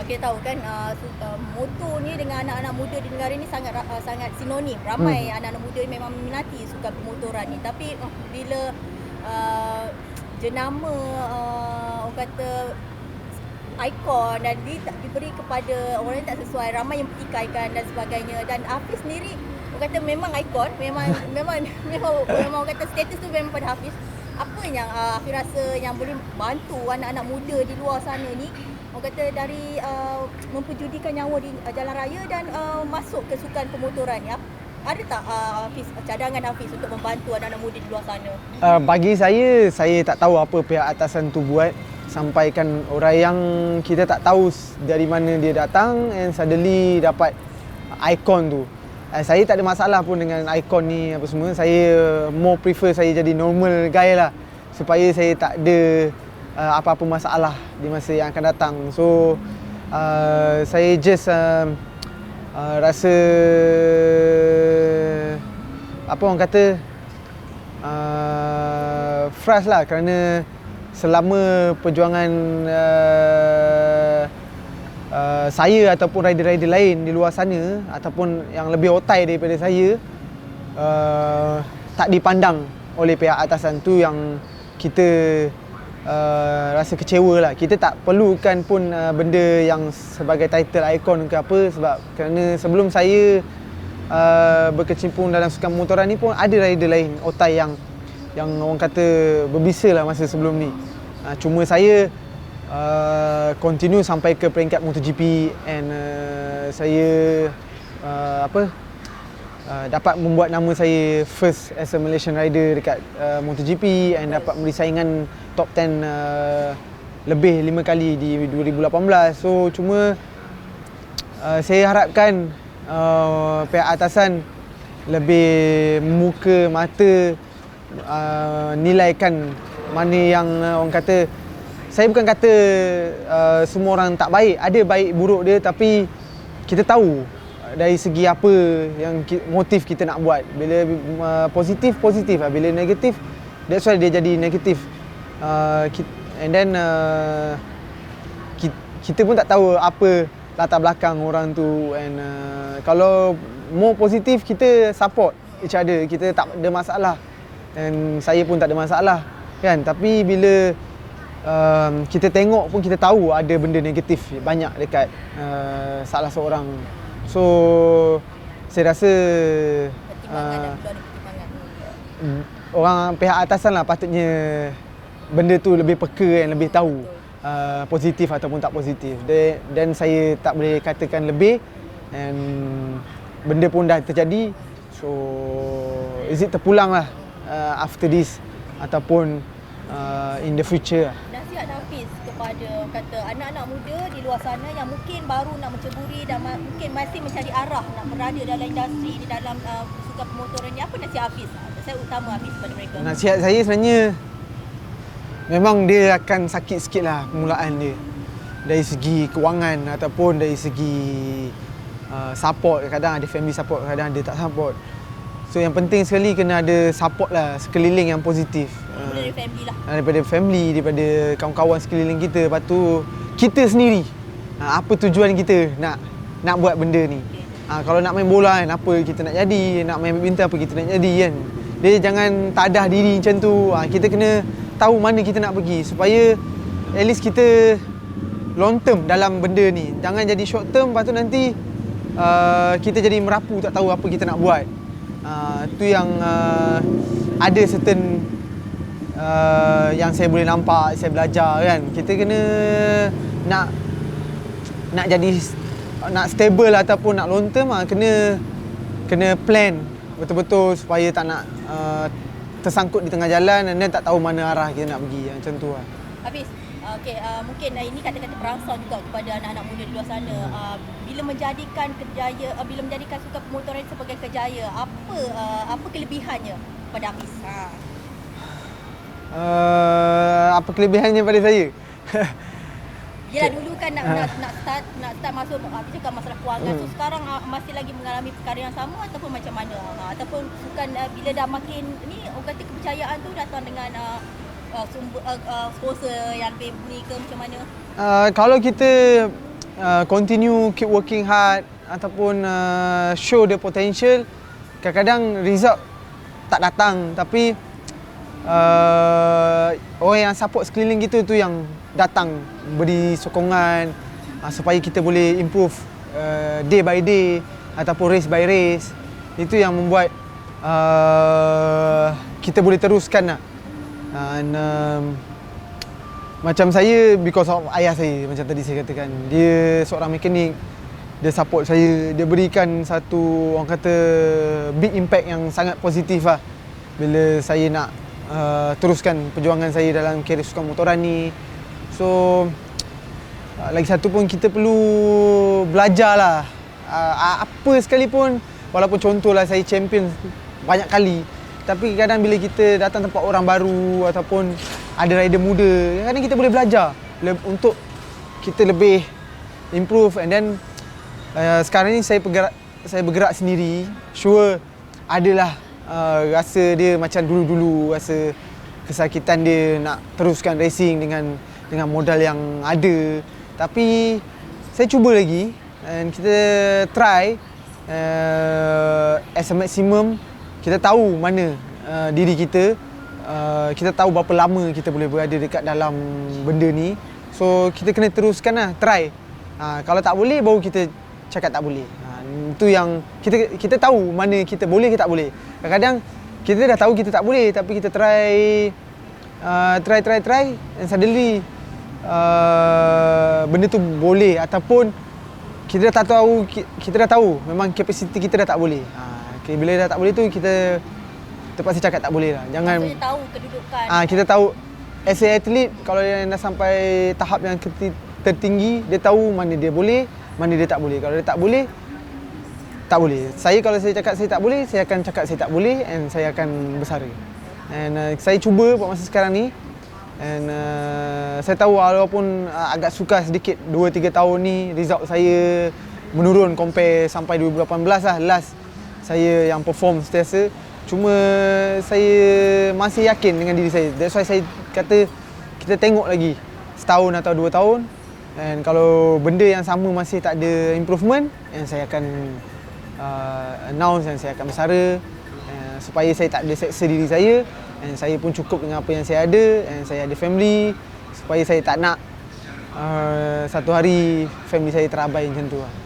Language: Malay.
kita tahu kan motor ni dengan anak-anak muda di negara ni sangat sinonim. Ramai anak-anak muda memang meminati suka bermotoran ni. Tapi bila jenama orang kata ikon dan diberi kepada orang yang tak sesuai, ramai yang pertikaikan dan sebagainya. Dan Hafiz sendiri orang kata memang ikon, memang orang kata status tu memang pada Hafiz. Apa yang Hafiz rasa yang boleh bantu anak-anak muda di luar sana ni, orang kata dari memperjudikan nyawa di jalan raya dan masuk ke sukan pemotoran ni? Ada tak Hafiz, cadangan Hafiz untuk membantu anak-anak muda di luar sana? Bagi saya tak tahu apa pihak atasan tu buat sampaikan orang yang kita tak tahu dari mana dia datang and suddenly dapat ikon tu. Saya tak ada masalah pun dengan ikon ni apa semua. Saya more prefer saya jadi normal guy lah, supaya saya tak ada apa-apa masalah di masa yang akan datang. So saya just rasa apa orang kata frust lah, kerana selama perjuangan saya ataupun rider-rider lain di luar sana ataupun yang lebih otai daripada saya tak dipandang oleh pihak atasan, tu yang kita rasa kecewa lah. Kita tak perlukan pun benda yang sebagai title ikon ke apa, sebab kerana sebelum saya berkecimpung dalam sukan motoran ni pun ada rider lain otai yang orang kata berbisa lah masa sebelum ni. Cuma saya continue sampai ke peringkat MotoGP and saya dapat membuat nama saya first as a Malaysian rider dekat MotoGP and dapat memberi saingan top 10 lebih 5 kali di 2018. So cuma saya harapkan pihak atasan lebih membuka mata, nilaikan mana yang orang kata, saya bukan kata semua orang tak baik, ada baik buruk dia, tapi kita tahu dari segi apa yang motif kita nak buat. Bila positif lah, bila negatif that's why dia jadi negatif. And then kita pun tak tahu apa latar belakang orang tu, and kalau more positif kita support each other, kita tak ada masalah, dan saya pun tak ada masalah kan. Tapi bila kita tengok pun kita tahu ada benda negatif banyak dekat salah seorang. So saya rasa orang pihak atasan lah patutnya benda tu lebih peka dan lebih tahu positif ataupun tak positif. Dan saya tak boleh katakan lebih, and benda pun dah terjadi. So is it terpulang lah after this ataupun in the future. Nasihat Hafiz kepada kata anak-anak muda di luar sana yang mungkin baru nak menceburi dan mungkin masih mencari arah nak berada dalam industri, di dalam sukan pemotoran ni, apa nasihat Hafiz? Saya utama Hafiz kepada mereka. Nasihat saya sebenarnya memang dia akan sakit sikit lah permulaan dia, dari segi kewangan ataupun dari segi support. Kadang ada family support, kadang ada tak support. So yang penting sekali kena ada support lah, sekeliling yang positif. Dari family lah. Daripada family, daripada kawan-kawan sekeliling kita. Lepas tu kita sendiri, apa tujuan kita nak buat benda ni. Kalau nak main bola kan, apa kita nak jadi, nak main badminton apa kita nak jadi kan. Dia jangan tadah diri macam tu. Kita kena tahu mana kita nak pergi, supaya at least kita long term dalam benda ni. Jangan jadi short term, lepas tu nanti kita jadi merapu, tak tahu apa kita nak buat. Tu yang ada certain yang saya boleh nampak, saya belajar kan. Kita kena nak jadi, nak stable ataupun nak long term, kena plan betul-betul supaya tak nak tersangkut di tengah jalan dan tak tahu mana arah kita nak pergi. Macam tu lah. Hafiz, mungkin ini kata-kata perangsang juga kepada anak-anak muda di luar sana. Bila menjadikan sukan pemotoran sebagai kerjaya, apa kelebihannya pada Hafiz? Apa kelebihannya pada saya? Yelah, dulu kan nak start masuk, Hafiz cakap masalah kewangan. So sekarang masih lagi mengalami perkara yang sama ataupun macam mana? Ataupun sukan bila dah makin ni, orang kata kepercayaan tu datang dengan sponsor yang lebih ni ke macam mana? Kalau kita continue keep working hard ataupun show the potential, kadang-kadang result tak datang, tapi orang yang support sekeliling kita tu yang datang beri sokongan supaya kita boleh improve day by day ataupun race by race. Itu yang membuat kita boleh teruskan lah. And, macam saya, because of ayah saya, macam tadi saya katakan, dia seorang mekanik, dia support saya, dia berikan satu, orang kata, big impact yang sangat positif lah bila saya nak teruskan perjuangan saya dalam karier sukan motoran ni. So lagi satu pun, kita perlu belajar lah, apa sekalipun, walaupun contohlah saya champion banyak kali, tapi kadang bila kita datang tempat orang baru ataupun ada rider muda, kadang kita boleh belajar untuk kita lebih improve. And then sekarang ni saya bergerak sendiri, sure adalah rasa dia macam dulu-dulu, rasa kesakitan dia nak teruskan racing dengan modal yang ada. Tapi saya cuba lagi, and kita try as a maximum. Kita tahu mana diri kita, kita tahu berapa lama kita boleh berada dekat dalam benda ni. So kita kena teruskan lah, try. Kalau tak boleh, baru kita cakap tak boleh. Itu yang kita tahu mana kita boleh ke tak boleh. Kadang-kadang kita dah tahu kita tak boleh, tapi kita try, and suddenly benda tu boleh, ataupun kita dah tahu memang kapasiti kita dah tak boleh. Okay, bila dah tak boleh tu, kita terpaksa cakap tak boleh lah. Jangan, maksudnya tahu kedudukan. Kita tahu as a athlete, kalau dia dah sampai tahap yang tertinggi, dia tahu mana dia boleh, mana dia tak boleh. Kalau dia tak boleh, tak boleh. Kalau saya cakap saya tak boleh, saya akan cakap saya tak boleh, and saya akan bersara. And saya cuba buat masa sekarang ni, and saya tahu walaupun agak sukar sedikit 2-3 tahun ni, result saya menurun compare sampai 2018 lah last saya yang perform sentiasa. Cuma saya masih yakin dengan diri saya. That's why saya kata kita tengok lagi setahun atau 2 tahun, and kalau benda yang sama masih tak ada improvement, and saya akan announce dan saya akan bersara, supaya saya tak ada seksa diri saya, and saya pun cukup dengan apa yang saya ada, and saya ada family, supaya saya tak nak satu hari family saya terabai macam tu lah.